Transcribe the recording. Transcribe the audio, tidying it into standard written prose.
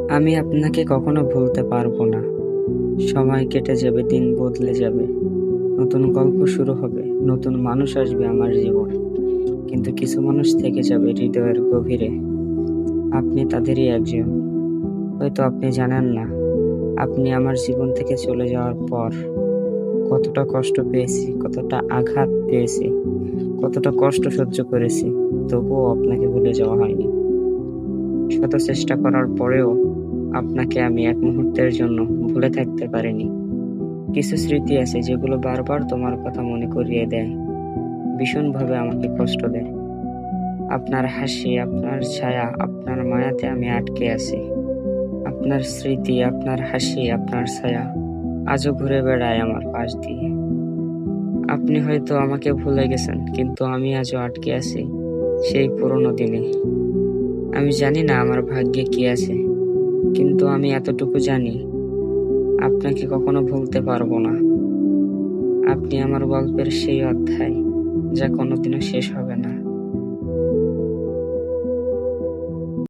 আমি আপনাকে কখনো ভুলতে পারবো না। সময় কেটে যাবে, দিন বদলে যাবে, নতুন গল্প শুরু হবে, নতুন মানুষ আসবে আমার জীবনে। কিন্তু কিছু মানুষ থেকে যাবে হৃদয়ের গভীরে। আপনি তাদেরই একজন। হয়তো আপনি জানেন না, আপনি আমার জীবন থেকে চলে যাওয়ার পর কতটা কষ্ট পেয়েছি, কতটা আঘাত পেয়েছি, কতটা কষ্ট সহ্য করেছি। তবুও আপনাকে ভুলে যাওয়া হয়নি। শত চেষ্টা করার পরেও আপনাকে আমি এক মুহূর্তের জন্য ভুলে থাকতে পারিনি। কিছু স্মৃতি আছে যেগুলো বারবার তোমার কথা মনে করিয়ে দেয়, ভীষণভাবে আমাকে কষ্ট দেয়। আপনার হাসি, আপনার ছায়া, আপনার মায়াতে আমি আটকে আছি। আপনার স্মৃতি, আপনার হাসি, আপনার ছায়া আজও ঘুরে বেড়ায় আমার পাশ দিয়ে। আপনি হয়তো আমাকে ভুলে গেছেন, কিন্তু আমি আজও আটকে আছি সেই পুরোনো দিনে। আমি জানি না আমার ভাগ্যে কি আছে, কিন্তু আমি এতটুকু জানি, আপনাকে কখনো ভুলতে পারবো না। আপনি আমার গল্পের সেই অধ্যায়, যা কোনোদিনও শেষ হবে না।